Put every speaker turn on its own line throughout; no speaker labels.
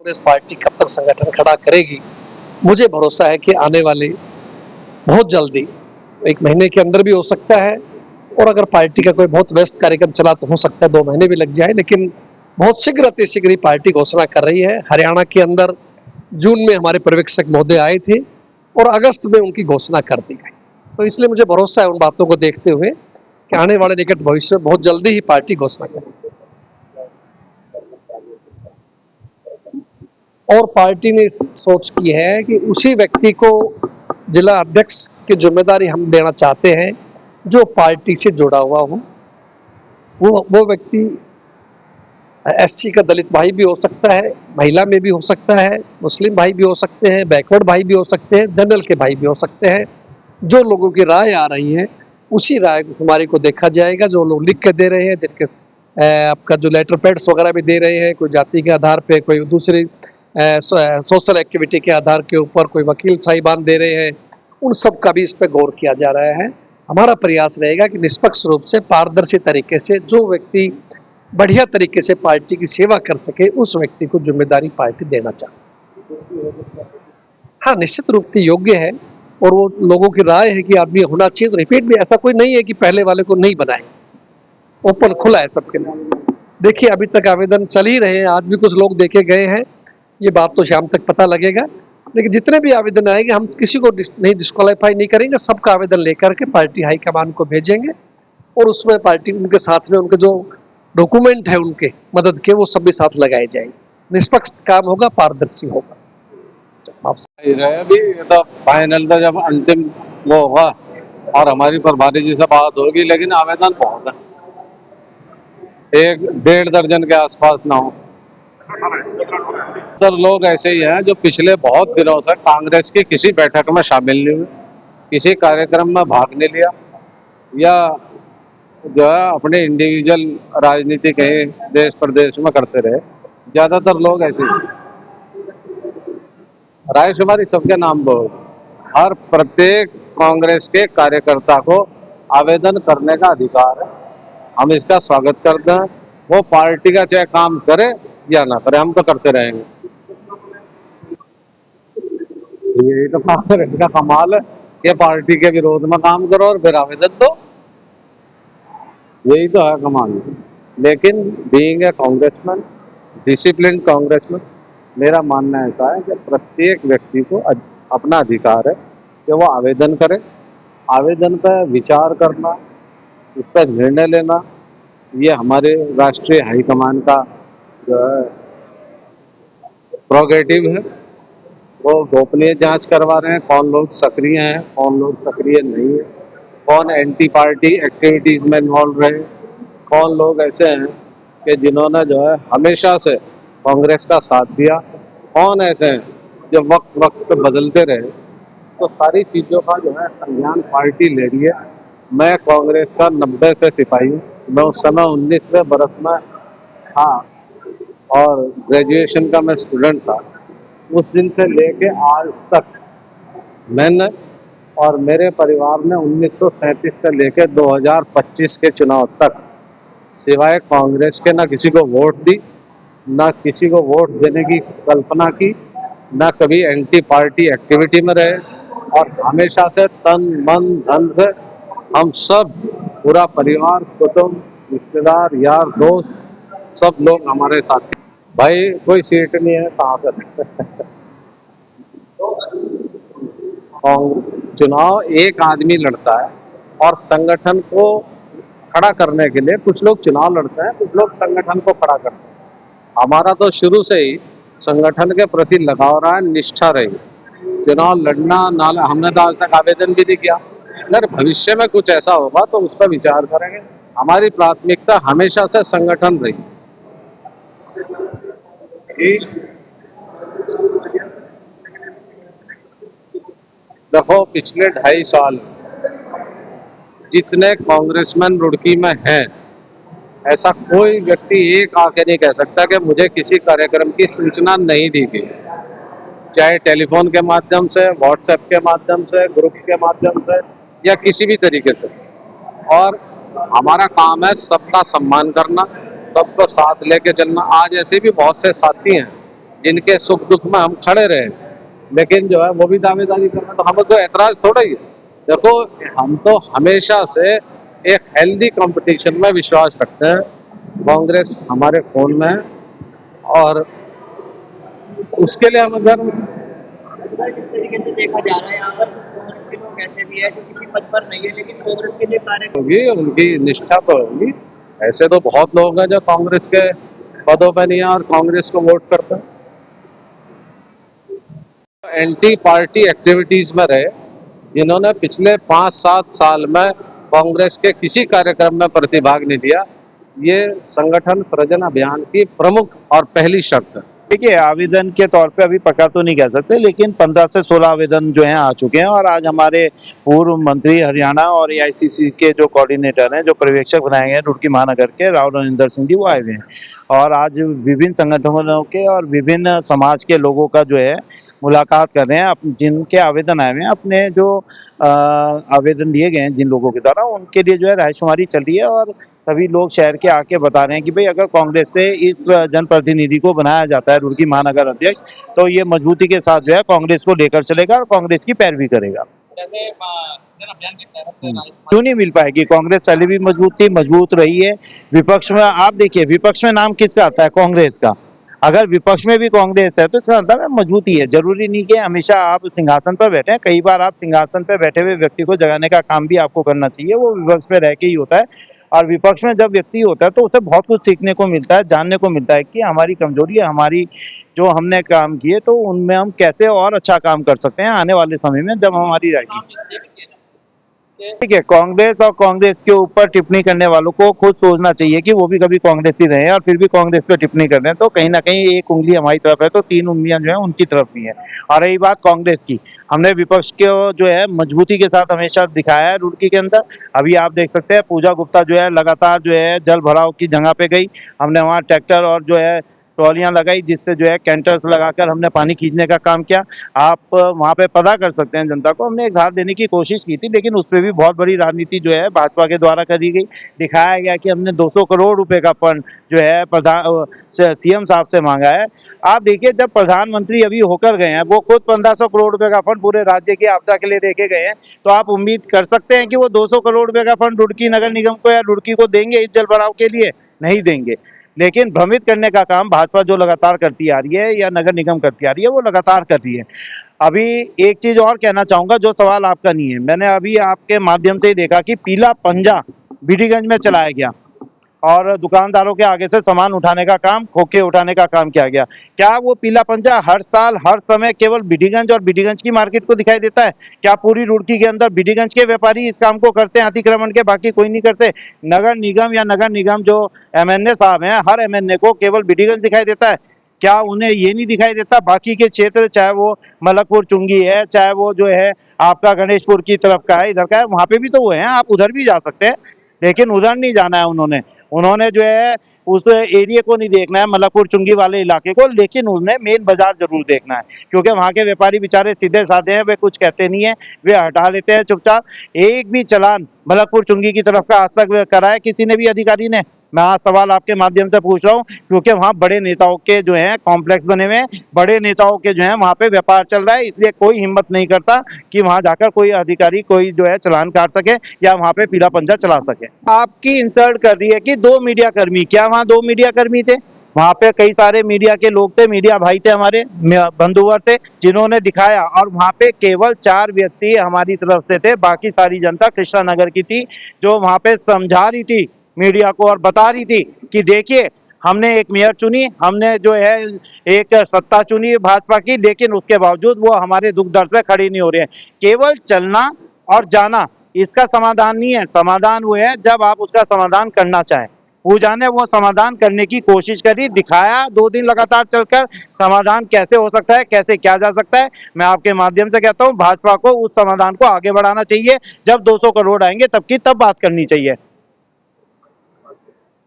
Congress party कब तक संगठन खड़ा करेगी। मुझे भरोसा है कि आने वाले बहुत जल्दी 1 महीने के अंदर भी हो सकता है, और अगर पार्टी का कोई बहुत व्यस्त कार्यक्रम चला तो हो सकता है 2 महीने भी लग जाए, लेकिन बहुत शीघ्र अतिशीघ्र ही पार्टी घोषणा कर रही है। हरियाणा के अंदर जून में हमारे पर्यवेक्षक महोदय आए थे और अगस्त में उनकी घोषणा कर दी गई। तो इसलिए मुझे भरोसा है उन बातों को देखते हुए कि आने वाले निकट भविष्य में बहुत जल्दी ही पार्टी घोषणा करेगी। और पार्टी ने सोच की है कि उसी व्यक्ति को जिला अध्यक्ष की जिम्मेदारी हम देना चाहते हैं जो पार्टी से जुड़ा हुआ हो। वो व्यक्ति एससी का दलित भाई भी हो सकता है, महिला में भी हो सकता है, मुस्लिम भाई भी हो सकते हैं, बैकवर्ड भाई भी हो सकते हैं, जनरल के भाई भी हो सकते हैं। जो लोगों की राय आ रही है उसी राय हमारी को देखा जाएगा। जो लोग लिख के दे रहे हैं, जिनके आपका जो लेटर पैड्स वगैरह भी दे रहे हैं, कोई जाति के आधार पे, कोई दूसरी सोशल एक्टिविटी के आधार के ऊपर, कोई वकील साहिबान दे रहे हैं, उन सब का भी इस पर गौर किया जा रहा है। हमारा प्रयास रहेगा कि निष्पक्ष रूप से, पारदर्शी तरीके से जो व्यक्ति बढ़िया तरीके से पार्टी की सेवा कर सके उस व्यक्ति को जिम्मेदारी पार्टी देना चाहती है। हाँ, निश्चित रूप से योग्य है और वो लोगों की राय है कि आदमी होना चाहिए। तो रिपीट भी ऐसा कोई नहीं है कि पहले वाले को नहीं बनाए, ओपन खुला है सबके लिए। देखिए अभी तक आवेदन चल ही रहे हैं, आज भी कुछ लोग देखे गए हैं, ये बात तो शाम तक पता लगेगा। लेकिन जितने भी आवेदन आएंगे हम किसी को नहीं डिस्क्वालीफाई नहीं करेंगे, सबका आवेदन लेकर के पार्टी हाईकमान को भेजेंगे और उसमें पार्टी उनके साथ में उनके जो डॉक्यूमेंट है उनके मदद के वो सब भी साथ लगाए जाएंगे। निष्पक्ष काम होगा, पारदर्शी होगा।
अभी ये तो फाइनल तो जब अंतिम वो होगा और हमारी प्रभारी जी से बात होगी, लेकिन आवेदन बहुत है, 1-1.5 दर्जन के आसपास ना हो। सर लोग ऐसे ही हैं जो पिछले बहुत दिनों से कांग्रेस की किसी बैठक में शामिल नहीं हुए, किसी कार्यक्रम में भाग नहीं लिया, या जो है अपने इंडिविजुअल राजनीति कहीं देश प्रदेश में करते रहे। ज्यादातर लोग ऐसे ही। रायशुमारी सबके नाम पर होगी। हर प्रत्येक कांग्रेस के कार्यकर्ता को आवेदन करने का अधिकार है, हम इसका स्वागत करते हैं। वो पार्टी का चाहे काम करे या ना करे, हम तो करते रहेंगे। यही तो कांग्रेस का कमाल है, ये पार्टी के विरोध में काम करो और फिर आवेदन दो, यही तो है कमाल। लेकिन being a congressman, discipline congressman, मेरा मानना ऐसा है कि प्रत्येक व्यक्ति को अपना अधिकार है कि वो आवेदन करे। आवेदन पर विचार करना, उस पर निर्णय लेना, ये हमारे राष्ट्रीय हाईकमान का जो है प्रोगेटिव है। वो गोपनीय जांच करवा रहे हैं, कौन लोग सक्रिय हैं, कौन लोग सक्रिय नहीं है, कौन एंटी पार्टी एक्टिविटीज में इन्वॉल्व रहे, कौन लोग ऐसे हैं कि जिन्होंने जो है हमेशा से कांग्रेस का साथ दिया, कौन ऐसे हैं जो वक्त वक्त पे बदलते रहे। तो सारी चीज़ों का जो है संज्ञान पार्टी ले रही है। मैं कांग्रेस का 90 से सिपाही हूँ। मैं उस समय 19वें बरस में था और ग्रेजुएशन का मैं स्टूडेंट था। उस दिन से लेके आज तक मैंने और मेरे परिवार ने 1937 से लेकर 2025 के चुनाव तक सिवाय कांग्रेस के ना किसी को वोट दी, ना किसी को वोट देने की कल्पना की, ना कभी एंटी पार्टी एक्टिविटी में रहे, और हमेशा से तन मन धन से हम सब, पूरा परिवार, कुटुंब, रिश्तेदार, यार दोस्त, सब लोग हमारे साथ। भाई कोई सीट नहीं है कहाँ पर। चुनाव एक आदमी लड़ता है और संगठन को खड़ा करने के लिए कुछ लोग चुनाव लड़ते हैं, कुछ लोग संगठन को खड़ा करते हैं। हमारा तो शुरू से ही संगठन के प्रति लगाव रहा है, निष्ठा रही। चुनाव लड़ना ना, हमने तो आज तक आवेदन भी नहीं किया। अगर भविष्य में कुछ ऐसा होगा तो उस पर विचार करेंगे। हमारी प्राथमिकता हमेशा से संगठन रही कि देखो, पिछले 2.5 साल जितने कांग्रेसमैन रुड़की में हैं, ऐसा कोई व्यक्ति एक आके नहीं कह सकता कि मुझे किसी कार्यक्रम की सूचना नहीं दी गई, चाहे टेलीफोन के माध्यम से, व्हाट्सएप के माध्यम से, ग्रुप्स के माध्यम से या किसी भी तरीके से। और हमारा काम है सबका सम्मान करना, सबको साथ लेके चलना। आज ऐसे भी बहुत से साथी हैं जिनके सुख दुख में हम खड़े रहे, लेकिन जो है वो भी दावेदारी कर रहे हैं, तो हमें कोई एतराज थोड़ा ही है। देखो, हम तो हमेशा से एक हेल्दी कंपटीशन में विश्वास रखते हैं। कांग्रेस हमारे खून में है और उसके लिए हम गर्व
जिस तरीके से देखा जा रहा है यहाँ पर कांग्रेस के लोग ऐसे भी है जो किसी पद पर नहीं है लेकिन कांग्रेस के लिए कार्य
होगी, उनकी निष्ठा तो होगी। ऐसे तो बहुत लोग हैं जो कांग्रेस के पदों पर नहीं है और कांग्रेस को वोट करते हैं। एंटी पार्टी एक्टिविटीज में रहे, जिन्होंने पिछले 5-7 साल में कांग्रेस के किसी कार्यक्रम में प्रतिभाग नहीं लिया, ये संगठन सृजन अभियान की प्रमुख और पहली शर्त है।
देखिए, आवेदन के तौर पे अभी पक्का तो नहीं कह सकते, लेकिन 15 से 16 आवेदन जो हैं आ चुके हैं। और आज हमारे पूर्व मंत्री हरियाणा और एआईसीसी के जो कोऑर्डिनेटर हैं, जो पर्यवेक्षक बनाए गए हैं रुड़की महानगर के, राव रविंदर सिंह जी, वो आए हुए हैं। और आज विभिन्न संगठनों के और विभिन्न समाज के लोगों का जो है मुलाकात कर रहे हैं, जिनके आवेदन आए हुए हैं। अपने जो आवेदन दिए गए हैं जिन लोगों के द्वारा, उनके लिए जो है रायशुमारी चल रही है। और सभी लोग शहर के आके बता रहे हैं कि भाई अगर कांग्रेस से इस जनप्रतिनिधि को बनाया जाता है रुड़की महानगर अध्यक्ष, तो ये मजबूती के साथ जो है कांग्रेस को लेकर चलेगा और कांग्रेस की पैरवी करेगा।
जैसे जन अभियान के तहत
क्यों नहीं मिल पाएगी? कांग्रेस पहले भी मजबूत थी, मजबूत रही है। विपक्ष में आप देखिए, विपक्ष में नाम किसका आता है? कांग्रेस का। अगर विपक्ष में भी कांग्रेस है तो इसका मतलब मजबूती है। जरूरी नहीं कि हमेशा आप सिंहासन पर बैठे। कई बार आप सिंहासन पर बैठे हुए व्यक्ति को जगाने का काम भी आपको करना चाहिए, वो विपक्ष में रह के ही होता है। और विपक्ष में जब व्यक्ति होता है तो उसे बहुत कुछ सीखने को मिलता है, जानने को मिलता है कि हमारी कमजोरी है, हमारी जो हमने काम किए तो उनमें हम कैसे और अच्छा काम कर सकते हैं आने वाले समय में जब हमारी रहेगी। ठीक है, कांग्रेस और कांग्रेस के ऊपर टिप्पणी करने वालों को खुद सोचना चाहिए कि वो भी कभी कांग्रेस ही रहे हैं और फिर भी कांग्रेस पे टिप्पणी कर रहे हैं। तो कहीं ना कहीं एक उंगली हमारी तरफ है तो 3 उंगलियां जो है उनकी तरफ भी है। और रही बात कांग्रेस की, हमने विपक्ष को जो है मजबूती के साथ हमेशा दिखाया है रुड़की के अंदर। अभी आप देख सकते हैं पूजा गुप्ता जो है लगातार जो है जल भराव की जगह पे गई, हमने वहाँ ट्रैक्टर और जो है ट्रॉलियां लगाई, जिससे जो है कैंटर्स लगाकर हमने पानी खींचने का काम किया। आप वहाँ पे पता कर सकते हैं जनता को, हमने एक धार देने की कोशिश की थी, लेकिन उस पर भी बहुत बड़ी राजनीति जो है भाजपा के द्वारा करी गई। दिखाया गया कि हमने 200 करोड़ रुपए का फंड जो है सीएम साहब से मांगा है। आप देखिए, जब प्रधानमंत्री अभी होकर गए हैं, वो खुद 1500 करोड़ रुपए का फंड पूरे राज्य की आपदा के लिए देके गए हैं, तो आप उम्मीद कर सकते हैं कि वो 200 करोड़ रुपए का फंड रुड़की नगर निगम को या रुड़की को देंगे इस जल भराव के लिए? नहीं देंगे। लेकिन भ्रमित करने का काम भाजपा जो लगातार करती आ रही है या नगर निगम करती आ रही है, वो लगातार कर रही है। अभी एक चीज और कहना चाहूंगा, जो सवाल आपका नहीं है, मैंने अभी आपके माध्यम से ही देखा कि पीला पंजा बीडीगंज में चलाया गया और दुकानदारों के आगे से सामान उठाने का काम, खोखे उठाने का काम किया गया। क्या वो पीला पंजा हर साल हर समय केवल बीडीगंज और बीडीगंज की मार्केट को दिखाई देता है? क्या पूरी रुड़की के अंदर बीडीगंज के व्यापारी इस काम को करते हैं अतिक्रमण के, बाकी कोई नहीं करते? नगर निगम या नगर निगम जो एमएनए साहब हैं, हर एमएनए को केवल बीडीगंज दिखाई देता है? क्या उन्हें ये नहीं दिखाई देता बाकी के क्षेत्र, चाहे वो मलकपुर चुंगी है, चाहे वो जो है आपका गणेशपुर की तरफ का है, इधर का है, वहां पे भी तो वो है, आप उधर भी जा सकते हैं। लेकिन उधर नहीं जाना है उन्होंने जो है उस एरिया को नहीं देखना है, मलकपुर चुंगी वाले इलाके को, लेकिन उन्हें मेन बाजार जरूर देखना है। क्योंकि वहाँ के व्यापारी बेचारे सीधे साधे हैं, वे कुछ कहते नहीं है, वे हटा लेते हैं चुपचाप। एक भी चालान मलकपुर चुंगी की तरफ का आज तक कराया किसी ने भी अधिकारी ने? मैं आज सवाल आपके माध्यम से पूछ रहा हूँ, क्योंकि वहाँ बड़े नेताओं के जो है कॉम्प्लेक्स बने हुए हैं, बड़े नेताओं के जो है वहाँ पे व्यापार चल रहा है, इसलिए कोई हिम्मत नहीं करता कि वहाँ जाकर कोई अधिकारी कोई जो है चालान काट सके या वहाँ पे पीला पंजा चला सके। आपकी इंसल्ट कर रही है कि 2 मीडिया कर्मी, क्या वहाँ 2 मीडिया कर्मी थे? वहाँ पे कई सारे मीडिया के लोग थे, मीडिया भाई थे, हमारे बंधुवर थे, जिन्होंने दिखाया। और वहाँ पे केवल 4 व्यक्ति हमारी तरफ से थे, बाकी सारी जनता कृष्णा नगर की थी, जो वहाँ पे समझा रही थी मीडिया को और बता रही थी कि देखिए हमने एक मेयर चुनी, हमने जो है एक सत्ता चुनी भाजपा की, लेकिन उसके बावजूद वो हमारे दुख दर्द पे खड़ी नहीं हो रही है। केवल चलना और जाना इसका समाधान नहीं है। समाधान वो है जब आप उसका समाधान करना चाहें। पूजा ने वो समाधान करने की कोशिश करी, दिखाया 2 दिन लगातार चलकर समाधान कैसे हो सकता है, कैसे किया जा सकता है। मैं आपके माध्यम से कहता हूँ भाजपा को उस समाधान को आगे बढ़ाना चाहिए। जब 200 करोड़ आएंगे तब बात करनी चाहिए।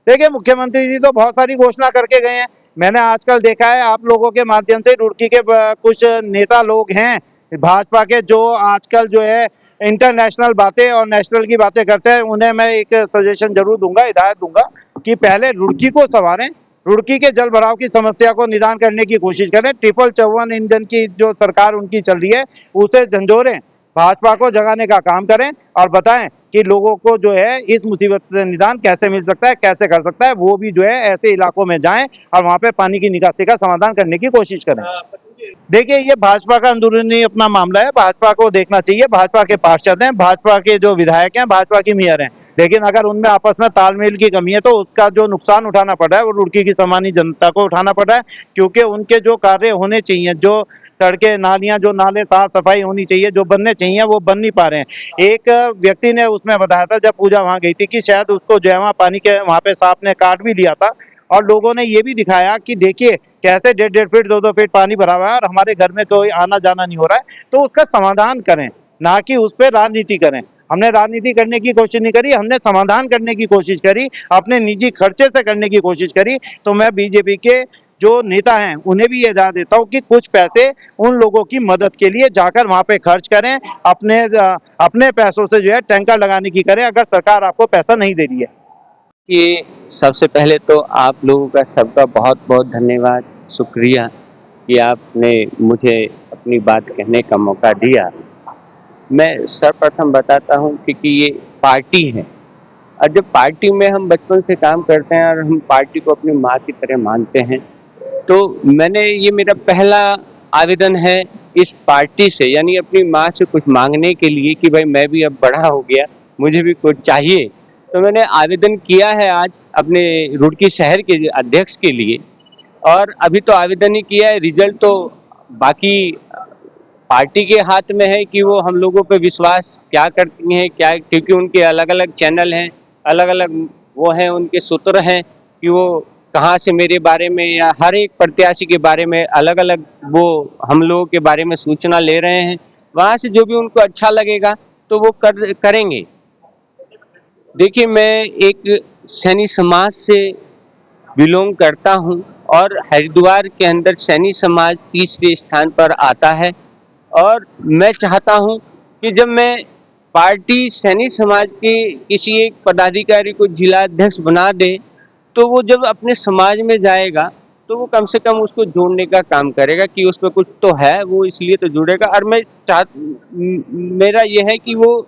देखिए, मुख्यमंत्री जी तो बहुत सारी घोषणा करके गए हैं। मैंने आजकल देखा है आप लोगों के माध्यम से रुड़की के कुछ नेता लोग हैं भाजपा के, जो आजकल जो है इंटरनेशनल बातें और नेशनल की बातें करते हैं। उन्हें मैं एक सजेशन जरूर दूंगा, हिदायत दूंगा कि पहले रुड़की को संवारें, रुड़की के जल भराव की समस्या को निदान करने की कोशिश करें। 5454 इंजन की जो सरकार उनकी चल रही है उसे झंझोरें, भाजपा को जगाने का काम करें और बताएं कि लोगों को जो है इस मुसीबत से निदान कैसे मिल सकता है, कैसे कर सकता है। वो भी जो है ऐसे इलाकों में जाएं और वहां पे पानी की निकासी का समाधान करने की कोशिश करें। देखिए, ये भाजपा का अंदरूनी अपना मामला है, भाजपा को देखना चाहिए। भाजपा के पार्षद हैं, भाजपा के जो विधायक हैं, भाजपा की मेयर हैं, लेकिन अगर उनमें आपस में तालमेल की कमी है तो उसका जो नुकसान उठाना पड़ रहा है वो रुड़की की सामान्य जनता को उठाना पड़ रहा है। क्योंकि उनके जो कार्य होने चाहिए, जो सड़कें नालियां, जो नाले साफ सफाई होनी चाहिए, जो बनने चाहिए, वो बन नहीं पा रहे हैं। एक व्यक्ति ने उसमें बताया था जब पूजा वहां गई थी कि शायद उसको जो है वहाँ पानी के वहां पे सांप ने काट भी लिया था, और लोगों ने ये भी दिखाया कि देखिए कैसे 1.5 फीट 2-2 फीट पानी भरा हुआ है और हमारे घर में कोई आना जाना नहीं हो रहा है। तो उसका समाधान करें, ना कि उस पर राजनीति करें। हमने राजनीति करने की कोशिश नहीं करी, हमने समाधान करने की कोशिश करी, अपने निजी खर्चे से करने की कोशिश करी। तो मैं बीजेपी के जो नेता हैं उन्हें भी ये दाव देता हूँ कि कुछ पैसे उन लोगों की मदद के लिए जाकर वहां पे खर्च करें, अपने पैसों से जो है टैंकर लगाने की करें, अगर सरकार आपको पैसा नहीं दे रही है।
कि सबसे पहले तो आप लोगों का सबका बहुत बहुत धन्यवाद, शुक्रिया कि आपने मुझे अपनी बात कहने का मौका दिया। मैं सर्वप्रथम बताता हूँ कि ये पार्टी है, और जब पार्टी में हम बचपन से काम करते हैं और हम पार्टी को अपनी माँ की तरह मानते हैं, तो ये मेरा पहला आवेदन है इस पार्टी से, यानी अपनी माँ से कुछ मांगने के लिए कि भाई मैं भी अब बड़ा हो गया, मुझे भी कुछ चाहिए। तो मैंने आवेदन किया है आज अपने रुड़की शहर के अध्यक्ष के लिए, और अभी तो आवेदन ही किया है, रिजल्ट तो बाकी पार्टी के हाथ में है कि वो हम लोगों पे विश्वास क्या करती हैं, क्या, क्योंकि उनके अलग अलग चैनल हैं, अलग अलग वो हैं, उनके सूत्र हैं कि वो कहाँ से मेरे बारे में या हर एक प्रत्याशी के बारे में अलग अलग वो हम लोगों के बारे में सूचना ले रहे हैं। वहाँ से जो भी उनको अच्छा लगेगा तो वो करेंगे। देखिए, मैं एक सैनी समाज से बिलोंग करता हूँ और हरिद्वार के अंदर सैनी समाज तीसरे स्थान पर आता है, और मैं चाहता हूँ कि जब मैं पार्टी सैनी समाज के किसी एक पदाधिकारी को जिला अध्यक्ष बना दे, तो वो जब अपने समाज में जाएगा तो वो कम से कम उसको जोड़ने का काम करेगा कि उस पर कुछ तो है, वो इसलिए तो जुड़ेगा। और मेरा ये है कि वो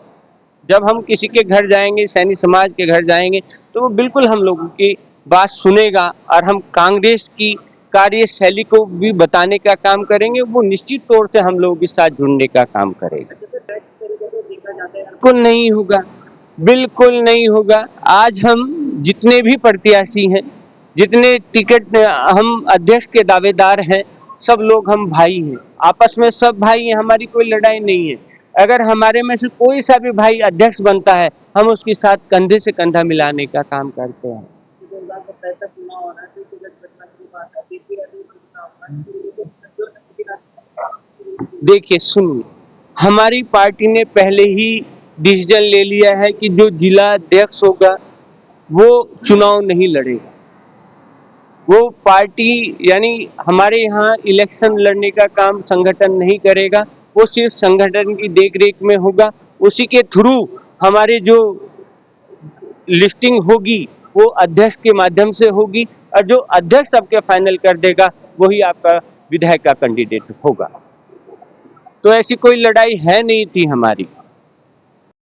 जब हम किसी के घर जाएंगे, सैनी समाज के घर जाएंगे, तो वो बिल्कुल हम लोगों की बात सुनेगा, और हम कांग्रेस की कार्यशैली को भी बताने का काम करेंगे। वो निश्चित तौर से हम लोगों के साथ जुड़ने का काम करेगा। बिल्कुल नहीं होगा, बिल्कुल नहीं होगा। आज हम जितने भी प्रत्याशी हैं, जितने टिकट हम अध्यक्ष के दावेदार हैं, सब लोग हम भाई हैं, आपस में सब भाई हैं, हमारी कोई लड़ाई नहीं है। अगर हमारे में से कोई सा भी भाई अध्यक्ष बनता है, हम उसके साथ कंधे से कंधा मिलाने का काम करते हैं। देखिए, सुनिए, हमारी पार्टी ने पहले ही डिसीजन ले लिया है कि जो जिला अध्यक्ष होगा वो चुनाव नहीं लड़ेगा। वो पार्टी, यानी हमारे यहाँ इलेक्शन लड़ने का काम संगठन नहीं करेगा, वो सिर्फ संगठन की देखरेख में होगा। उसी के थ्रू हमारी जो लिस्टिंग होगी वो अध्यक्ष के माध्यम से होगी, और जो अध्यक्ष आपके फाइनल कर देगा वही आपका विधायक का कैंडिडेट होगा। तो ऐसी कोई लड़ाई है नहीं थी हमारी।